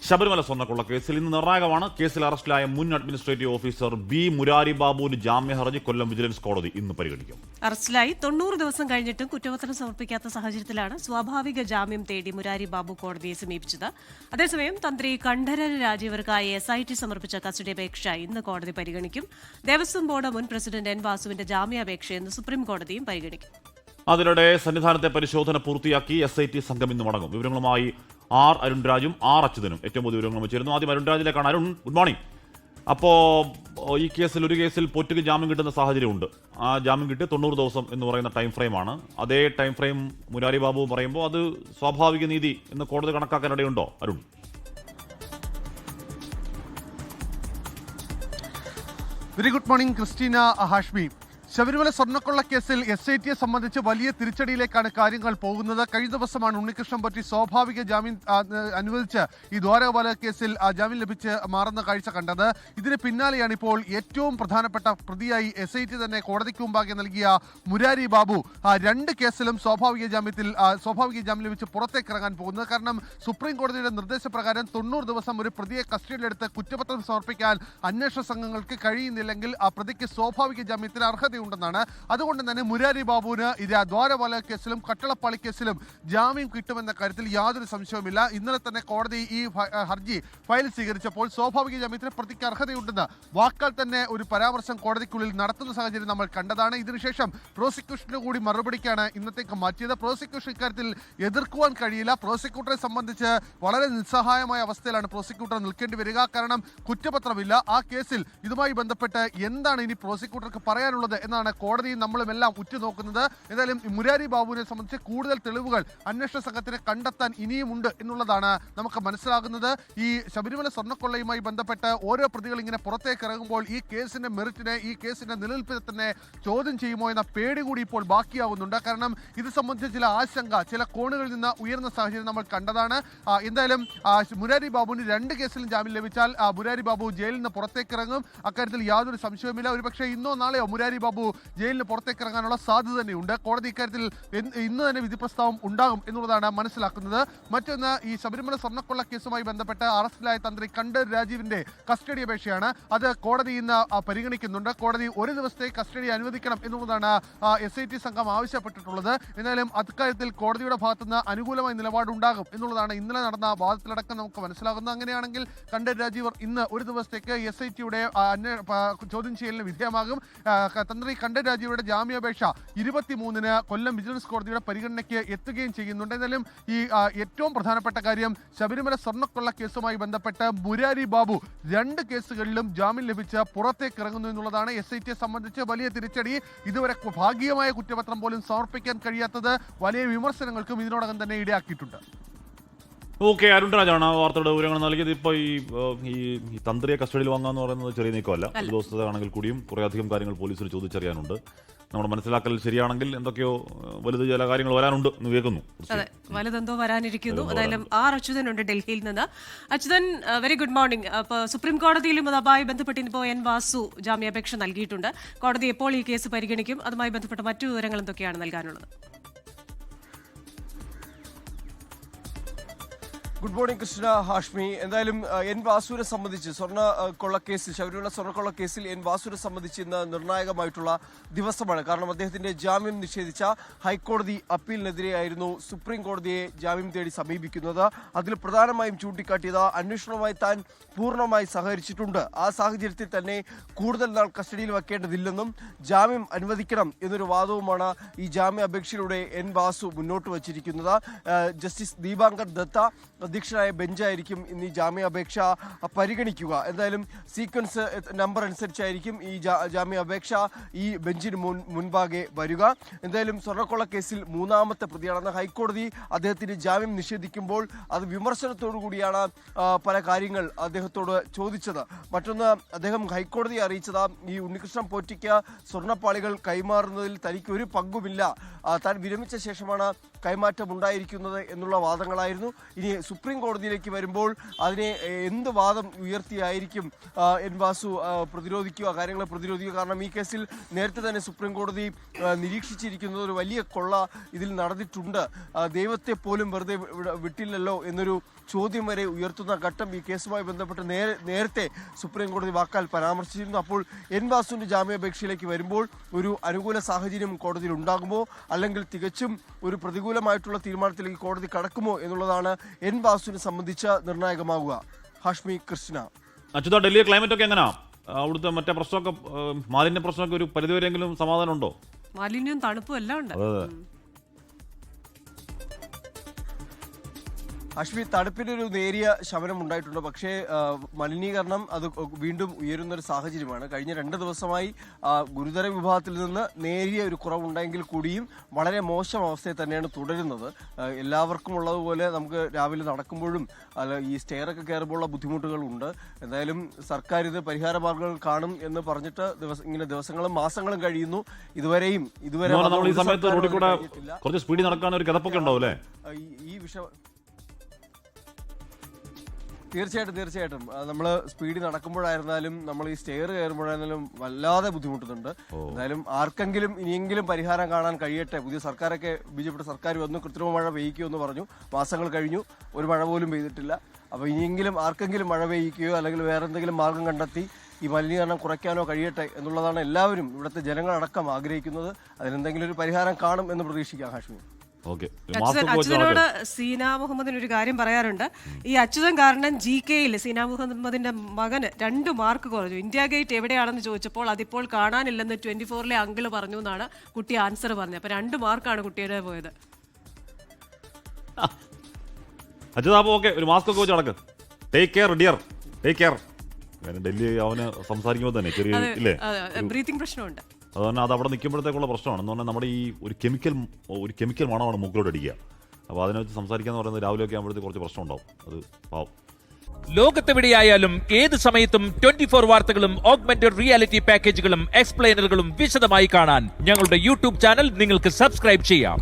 ശബരിമല സ്വർണ്ണക്കൊള്ള കേസിൽ ഇന്ന് നിർണായകമാണ്. കേസിൽ അറസ്റ്റിലായ മുൻ അഡ്മിനിസ്ട്രേറ്റീവ് ഓഫീസർ ബി മുരാരി ബാബുവിന് ജാമ്യ ഹർജി കൊല്ലം വിജിലൻസ് കോടതി ഇന്ന് പരിഗണിക്കും. അറസ്റ്റിലായി 90 ദിവസം കഴിഞ്ഞിട്ടും കുറ്റപത്രം സമർപ്പിക്കാത്ത സാഹചര്യത്തിലാണ് സ്വാഭാവിക ജാമ്യം തേടി മുരാരി ബാബു കോടതിയെ സമീപിച്ചത്. അതേസമയം തന്ത്രി കണ്ഠരര് രാജീവർക്കായി SIT സമർപ്പിച്ച കസ്റ്റഡി അപേക്ഷ ഇന്ന് കോടതി പരിഗണിക്കും. ദേവസ്വം ബോർഡ് മുൻ പ്രസിഡന്റ് N വാസുവിന്റെ ജാമ്യാപേക്ഷ ഇന്ന് സുപ്രീം കോടതിയും പരിഗണിക്കും. അതിനിടെ സന്നിധാനത്തെ പരിശോധന പൂർത്തിയാക്കി SIT സംഘം ഇന്ന് മടങ്ങും. വിവരങ്ങളുമായി R അരുൺരാജും R അച്യുതനും ഏറ്റവും പുതിയ വിവരങ്ങൾ വെച്ചിരുന്നു. ആദ്യം അരുൺരാജിലേക്കാണ്. Arun, good morning. അപ്പോൾ ഈ കേസിൽ ഒരു കേസിൽ പൊറ്റുക്ക് ജാമ്യം കിട്ടുന്ന സാഹചര്യമുണ്ട്. ആ ജാമ്യം കിട്ടി 90 ദിവസം എന്ന് പറയുന്ന ടൈം ഫ്രെയിമാണ്. അതേ ടൈം ഫ്രെയിം മുരാരി ബാബു പറയുമ്പോൾ അത് സ്വാഭാവിക നീതി എന്ന് കോടതി കണക്കാക്കാനിടയുണ്ടോ Arun? Very good morning Christina, Hashmi. Sabarimala സ്വർണ്ണക്കൊള്ള കേസിൽ SITയെ സംബന്ധിച്ച് വലിയ തിരിച്ചടിയിലേക്കാണ് കാര്യങ്ങൾ പോകുന്നത്. കഴിഞ്ഞ ദിവസമാണ് ഉണ്ണികൃഷ്ണൻ പോറ്റി സ്വാഭാവിക ജാമ്യം അനുവദിച്ച് ഈ ദ്വാരപാല കേസിൽ ജാമ്യം ലഭിച്ച് മാറുന്ന കാഴ്ച കണ്ടത്. ഇതിന് പിന്നാലെയാണ് ഇപ്പോൾ ഏറ്റവും പ്രധാനപ്പെട്ട പ്രതിയായി SIT തന്നെ കോടതിക്ക് മുമ്പാകെ നൽകിയ മുരാരി ബാബു രണ്ട് കേസിലും സ്വാഭാവിക ജാമ്യം ലഭിച്ച് പുറത്തേക്ക് ഇറങ്ങാൻ പോകുന്നത്. കാരണം സുപ്രീം കോടതിയുടെ നിർദ്ദേശപ്രകാരം 90 ദിവസം ഒരു പ്രതിയെ കസ്റ്റഡിയിലെടുത്ത് കുറ്റപത്രം സമർപ്പിക്കാൻ അന്വേഷണ സംഘങ്ങൾക്ക് കഴിയുന്നില്ലെങ്കിൽ ആ പ്രതിക്ക് സ്വാഭാവിക ജാമ്യത്തിന് അർഹതയുണ്ട്. അതുകൊണ്ട് തന്നെ മുരാരി ബാബുവിന് ദ്വാരപാല കേസിലും കട്ടളപ്പാളി കേസിലും ജാമ്യം കിട്ടുമെന്ന കാര്യത്തിൽ യാതൊരു സംശയവുമില്ല. ഇന്നലെ തന്നെ കോടതി ഈ ഹർജി ഫയൽ സ്വീകരിച്ചപ്പോൾ സ്വാഭാവിക ജാമ്യത്തിന് പ്രതിക്ക് അർഹതയുണ്ടെന്ന് വാക്കാൽ തന്നെ ഒരു പരാമർശം കോടതിക്കുള്ളിൽ നടത്തുന്ന സാഹചര്യം നമ്മൾ കണ്ടതാണ്. ഇതിനുശേഷം പ്രോസിക്യൂഷന് കൂടി മറുപടിക്കാണ് ഇന്നത്തേക്ക് മാറ്റിയത്. പ്രോസിക്യൂഷൻ ഇക്കാര്യത്തിൽ എതിർക്കുവാൻ കഴിയില്ല. പ്രോസിക്യൂട്ടറെ സംബന്ധിച്ച് വളരെ നിസ്സഹായമായ അവസ്ഥയിലാണ് പ്രോസിക്യൂട്ടർ നിൽക്കേണ്ടി വരിക. കാരണം കുറ്റപത്രമില്ല. ആ കേസിൽ ഇതുമായി ബന്ധപ്പെട്ട് എന്താണ് ഇനി പ്രോസിക്യൂട്ടർക്ക് പറയാനുള്ളത് എന്നാണ് കോടതിയും നമ്മളും എല്ലാം ഉറ്റുനോക്കുന്നത്. ഏതായാലും മുരാരി ബാബുവിനെ സംബന്ധിച്ച് കൂടുതൽ തെളിവുകൾ അന്വേഷണ സംഘത്തിന് കണ്ടെത്താൻ ഇനിയുമുണ്ട് എന്നുള്ളതാണ് നമുക്ക് മനസ്സിലാകുന്നത്. ഈ ശബരിമല സ്വർണ്ണക്കൊള്ളയുമായി ബന്ധപ്പെട്ട് ഓരോ പ്രതികൾ ഇങ്ങനെ പുറത്തേക്ക് ഇറങ്ങുമ്പോൾ ഈ കേസിന്റെ മെറിറ്റിനെ, ഈ കേസിന്റെ നിലനിൽപ്പിനെ തന്നെ ചോദ്യം ചെയ്യുമോ എന്ന പേടി കൂടി ഇപ്പോൾ ബാക്കിയാവുന്നുണ്ട്. കാരണം ഇത് സംബന്ധിച്ച ചില ആശങ്ക ചില കോണുകളിൽ നിന്ന് ഉയർന്ന സാഹചര്യം നമ്മൾ കണ്ടതാണ്. എന്തായാലും മുരാരി ബാബുവിന് രണ്ട് കേസിലും ജാമ്യം ലഭിച്ചാൽ മുരാരി ബാബു ജയിലിൽ നിന്ന് പുറത്തേക്ക് ഇറങ്ങും. അക്കാര്യത്തിൽ യാതൊരു സംശയവുമില്ല. ഒരുപക്ഷെ ഇന്നോ നാളെയോ മുരാരി ബാബു ജയിലിന് പുറത്തേക്ക് ഇറങ്ങാനുള്ള സാധ്യത തന്നെയുണ്ട്. കോടതി ഇക്കാര്യത്തിൽ ഇന്ന് തന്നെ വിധി പ്രസ്താവം ഉണ്ടാകും എന്നുള്ളതാണ് മനസ്സിലാക്കുന്നത്. മറ്റൊന്ന്, ഈ ശബരിമല സ്വർണ്ണക്കൊള്ള കേസുമായി ബന്ധപ്പെട്ട് അറസ്റ്റിലായ തന്ത്രി കണ്ഠരര് രാജീവിന്റെ കസ്റ്റഡി അപേക്ഷയാണ്. അത് കോടതി ഇന്ന് പരിഗണിക്കുന്നുണ്ട്. കോടതി ഒരു ദിവസത്തെ കസ്റ്റഡി അനുവദിക്കണം എന്നുള്ളതാണ് SIT സംഘം ആവശ്യപ്പെട്ടിട്ടുള്ളത്. എന്നാലും അക്കാര്യത്തിൽ കോടതിയുടെ ഭാഗത്തുനിന്ന് അനുകൂലമായ നിലപാടുണ്ടാകും എന്നുള്ളതാണ് ഇന്നലെ നടന്ന വാദത്തിലടക്കം നമുക്ക് മനസ്സിലാകുന്നത്. അങ്ങനെയാണെങ്കിൽ കണ്ഠരര് രാജീവർ ഇന്ന് ഒരു ദിവസത്തേക്ക് SITയുടെ ചോദ്യം ചെയ്യലിന് വിധേയമാകും. തന്ത്രി കണ്ഠരര് രാജീവരുടെ ജാമ്യാപേക്ഷ 23-ന് കൊല്ലം വിജിലൻസ് കോടതിയുടെ പരിഗണനയ്ക്ക് എത്തുകയും ചെയ്യുന്നുണ്ട്. എന്നാലും ഈ ഏറ്റവും പ്രധാനപ്പെട്ട കാര്യം, ശബരിമല സ്വർണ്ണക്കൊള്ള കേസുമായി ബന്ധപ്പെട്ട് മുരാരി ബാബു രണ്ട് കേസുകളിലും ജാമ്യം ലഭിച്ച് പുറത്തേക്ക് ഇറങ്ങുന്നു എന്നുള്ളതാണ് SITയെ സംബന്ധിച്ച് വലിയ തിരിച്ചടി. ഇതുവരെ ഭാഗികമായ കുറ്റപത്രം പോലും സമർപ്പിക്കാൻ കഴിയാത്തത് വലിയ വിമർശനങ്ങൾക്കും ഇതിനോടകം തന്നെ ഇടയാക്കിയിട്ടുണ്ട്. ഓക്കെ, അരുൺരാജാണ് വാർത്തയുടെ വിവരങ്ങൾ നൽകിയത്. ഇപ്പോൾ ഈ തന്ത്രിയെ കസ്റ്റഡിയിൽ വാങ്ങാന്ന് പറയുന്നത് ചെറിയ നീക്കമല്ല. ഒരു ദിവസത്തെ ആണെങ്കിൽ കൂടിയും കുറേയധികം കാര്യങ്ങൾ പോലീസിൽ ചോദിച്ചറിയാനുണ്ട്. നമ്മുടെ മനസ്സിലാക്കൽ ശരിയാണെങ്കിൽ എന്തൊക്കെയോ വലുത് ചില കാര്യങ്ങൾ വരാനുണ്ട് എന്ന് കേൾക്കുന്നു. അതെ, വലുതെന്തോ വരാനിരിക്കുന്നു. എന്തായാലും R അച്യുതനുണ്ട് ഡൽഹിയിൽ നിന്ന്. Achuthan, very good morning. അപ്പോൾ സുപ്രീം കോടതിയിലും അതുമായി ബന്ധപ്പെട്ട് ഇപ്പോൾ N വാസു ജാമ്യാപേക്ഷ നൽകിയിട്ടുണ്ട്. കോടതി എപ്പോൾ ഈ കേസ് പരിഗണിക്കും? അതുമായി ബന്ധപ്പെട്ട മറ്റു വിവരങ്ങൾ എന്തൊക്കെയാണ് നൽകാനുള്ളത്? Good morning Krishna, Hashmi. എന്തായാലും N വാസുവിനെ സംബന്ധിച്ച് ശബരിമല സ്വർണ്ണക്കൊള്ള കേസിൽ N വാസുവിനെ സംബന്ധിച്ച് ഇന്ന് നിർണായകമായിട്ടുള്ള ദിവസമാണ്. കാരണം അദ്ദേഹത്തിന്റെ ജാമ്യം നിഷേധിച്ച ഹൈക്കോടതി അപ്പീലിനെതിരെയായിരുന്നു സുപ്രീം കോടതിയെ ജാമ്യം തേടി സമീപിക്കുന്നത്. അതിൽ പ്രധാനമായും ചൂണ്ടിക്കാട്ടിയത് അന്വേഷണവുമായി താൻ പൂർണ്ണമായി സഹകരിച്ചിട്ടുണ്ട്. ആ സാഹചര്യത്തിൽ തന്നെ കൂടുതൽ നാൾ കസ്റ്റഡിയിൽ വെക്കേണ്ടതില്ലെന്നും ജാമ്യം അനുവദിക്കണം എന്നൊരു വാദവുമാണ് ഈ ജാമ്യ അപേക്ഷയിലൂടെ N വാസു മുന്നോട്ട് വച്ചിരിക്കുന്നത്. ജസ്റ്റിസ് ദീപാങ്കർ ദത്ത അധ്യക്ഷനായ ബെഞ്ചായിരിക്കും ഇന്ന് ഈ ജാമ്യാപേക്ഷ പരിഗണിക്കുക. എന്തായാലും സീക്വൻസ് നമ്പർ അനുസരിച്ചായിരിക്കും ഈ ജാമ്യാപേക്ഷ ഈ ബെഞ്ചിന് മുൻപാകെ വരിക. എന്തായാലും സ്വർണ്ണക്കൊള്ള കേസിൽ മൂന്നാമത്തെ പ്രതിയാണെന്ന് ഹൈക്കോടതി അദ്ദേഹത്തിന് ജാമ്യം നിഷേധിക്കുമ്പോൾ അത് വിമർശനത്തോടു കൂടിയാണ് പല കാര്യങ്ങൾ അദ്ദേഹത്തോട് ചോദിച്ചത്. മറ്റൊന്ന്, അദ്ദേഹം ഹൈക്കോടതിയെ അറിയിച്ചത് ഈ ഉണ്ണികൃഷ്ണൻ പോറ്റിക്ക് സ്വർണ്ണപ്പാളികൾ കൈമാറുന്നതിൽ തനിക്ക് ഒരു പങ്കുമില്ല. താൻ വിരമിച്ച ശേഷമാണ് കൈമാറ്റം ഉണ്ടായിരിക്കുന്നത് എന്നുള്ള വാദങ്ങളായിരുന്നു. ഇനി സുപ്രീം കോടതിയിലേക്ക് വരുമ്പോൾ അതിനെ എന്ത് വാദം ഉയർത്തിയായിരിക്കും എൻ വാസു പ്രതിരോധിക്കുക, കാര്യങ്ങളെ പ്രതിരോധിക്കുക? കാരണം ഈ കേസിൽ നേരത്തെ തന്നെ സുപ്രീം കോടതി നിരീക്ഷിച്ചിരിക്കുന്നത് ഒരു വലിയ കൊള്ള ഇതിൽ നടന്നിട്ടുണ്ട്, ദൈവത്തെ പോലും വെറുതെ വിട്ടില്ലല്ലോ എന്നൊരു ചോദ്യം വരെ ഉയർത്തുന്ന ഘട്ടം ഈ കേസുമായി ബന്ധപ്പെട്ട് നേരത്തെ സുപ്രീം കോടതി വാക്കാൽ പരാമർശിച്ചിരുന്നു. അപ്പോൾ എൻ വാസുവിന്റെ ജാമ്യാപേക്ഷയിലേക്ക് വരുമ്പോൾ ഒരു അനുകൂല സാഹചര്യം കോടതിയിൽ ഉണ്ടാകുമോ, അല്ലെങ്കിൽ തികച്ചും ഒരു പ്രതികൂലമായിട്ടുള്ള തീരുമാനത്തിലേക്ക് കോടതി കടക്കുമോ എന്നുള്ളതാണ് എൻ വാസുവിനെ സംബന്ധിച്ച് നിർണായകമാകുക. ഹാഷ്മി, ക്രിസ്റ്റിന. അച്യുത, ഡൽഹി ക്ലൈമറ്റ് ഒക്കെ എങ്ങനെയാ? അവിടുത്തെ മറ്റേ പ്രശ്നമൊക്കെ, മാലിന്യ പ്രശ്നമൊക്കെ ഒരു പരിധിവരെയെങ്കിലും സമാധാനം ഉണ്ടോ? മാലിന്യവും തണുപ്പും എല്ലാം ഉണ്ട്. അശ്വി, തണുപ്പിന് ഒരു നേരിയ ശമനം ഉണ്ടായിട്ടുണ്ട്. പക്ഷേ മലിനീകരണം അത് വീണ്ടും ഉയരുന്ന ഒരു സാഹചര്യമാണ്. കഴിഞ്ഞ 2 ദിവസമായി ഗുരുതര വിഭാഗത്തിൽ നിന്ന് നേരിയ ഒരു കുറവുണ്ടെങ്കിൽ കൂടിയും വളരെ മോശം അവസ്ഥയിൽ തന്നെയാണ് തുടരുന്നത്. എല്ലാവർക്കും ഉള്ളതുപോലെ നമുക്ക് രാവിലെ നടക്കുമ്പോഴും ഈ സ്റ്റെയറൊക്കെ കയറുമ്പോഴുള്ള ബുദ്ധിമുട്ടുകളുണ്ട്. എന്തായാലും സർക്കാർ ഇത് പരിഹാര മാർഗ്ഗങ്ങൾ കാണും എന്ന് പറഞ്ഞിട്ട് ഇങ്ങനെ ദിവസങ്ങളും മാസങ്ങളും കഴിയുന്നു. ഇതുവരെ നമ്മൾ ഈ സമയത്ത് റോഡിൽ കൂടെ കുറച്ച് സ്പീഡിൽ നടക്കാൻ ഒരു കിതപ്പൊക്കെ ഉണ്ടാവും അല്ലേ? ഈ വിഷയം തീർച്ചയായിട്ടും നമ്മൾ സ്പീഡിൽ നടക്കുമ്പോഴായിരുന്നാലും നമ്മൾ ഈ സ്റ്റെയർ കയറുമ്പോഴായിരുന്നാലും വല്ലാതെ ബുദ്ധിമുട്ടുന്നുണ്ട്. എന്തായാലും ആർക്കെങ്കിലും ഇനിയെങ്കിലും പരിഹാരം കാണാൻ കഴിയട്ടെ. പുതിയ സർക്കാരൊക്കെ ബിജെപിയുടെ സർക്കാർ വന്നു, കൃത്രിമ മഴ പെയ്യിക്കുമെന്ന് പറഞ്ഞു. മാസങ്ങൾ കഴിഞ്ഞു, ഒരു മഴ പോലും പെയ്തിട്ടില്ല. അപ്പോൾ ഇനിയെങ്കിലും ആർക്കെങ്കിലും മഴ പെയ്യിക്കുകയോ അല്ലെങ്കിൽ വേറെ എന്തെങ്കിലും മാർഗം കണ്ടെത്തി ഈ മലിനീകരണം കുറയ്ക്കാനോ കഴിയട്ടെ എന്നുള്ളതാണ് എല്ലാവരും, ഇവിടുത്തെ ജനങ്ങളടക്കം ആഗ്രഹിക്കുന്നത്. അതിനെന്തെങ്കിലും ഒരു പരിഹാരം കാണും എന്ന് പ്രതീക്ഷിക്കാം. ഹാഷ്മി, അച്യുതനോട് സീന മുഹമ്മദിന് ഒരു കാര്യം പറയാറുണ്ട്. ഈ അച്യുതൻ കാരണം GK-യിൽ സീന മുഹമ്മദിന്റെ മകന് 2 മാർക്ക് കുറഞ്ഞു. ഇന്ത്യ ഗേറ്റ് എവിടെയാണെന്ന് ചോദിച്ചപ്പോൾ അതിപ്പോൾ കാണാനില്ലെന്ന് 24-ലെ അങ്കിള് പറഞ്ഞു എന്നാണ് കുട്ടി ആൻസർ പറഞ്ഞത്. അപ്പൊ 2 മാർക്കാണ് കുട്ടിയുടെ പോയത്. അച്യുത, ഓക്കെ, ഒരു മാസ്ക് ഒക്കെ വെച്ച് നടക്ക്. Take care dear, take care. Delhi അവന് സംസാരിക്കുമ്പോൾ തന്നെ ചെറിയ ബ്രീത്തിങ് പ്രശ്നമുണ്ട്. അതുതന്നെ അത് അവിടെ നിൽക്കുമ്പോഴത്തേക്കുള്ള പ്രശ്നമാണ്. എന്ന് പറഞ്ഞാൽ നമ്മുടെ ഈ ഒരു കെമിക്കൽ മണമാണ് മൂക്കിലോട്ട് അടിക്കുക. അപ്പോൾ അതിനെ വെച്ച് സംസാരിക്കാന്ന് പറയുന്നത് രാവിലെയൊക്കെ ആകുമ്പോഴത്തേക്ക് കുറച്ച് പ്രശ്നം ഉണ്ടാവും. അത് പാവം. ലോകത്തെവിടെയായാലും ഏത് സമയത്തും 24 വാർത്തകളും ഓഗ്മെന്റഡ് റിയാലിറ്റി പാക്കേജുകളും എക്സ്പ്ലെയിനറുകളും വിശദമായി കാണാൻ ഞങ്ങളുടെ യൂട്യൂബ് ചാനൽ നിങ്ങൾക്ക് സബ്സ്ക്രൈബ് ചെയ്യാം.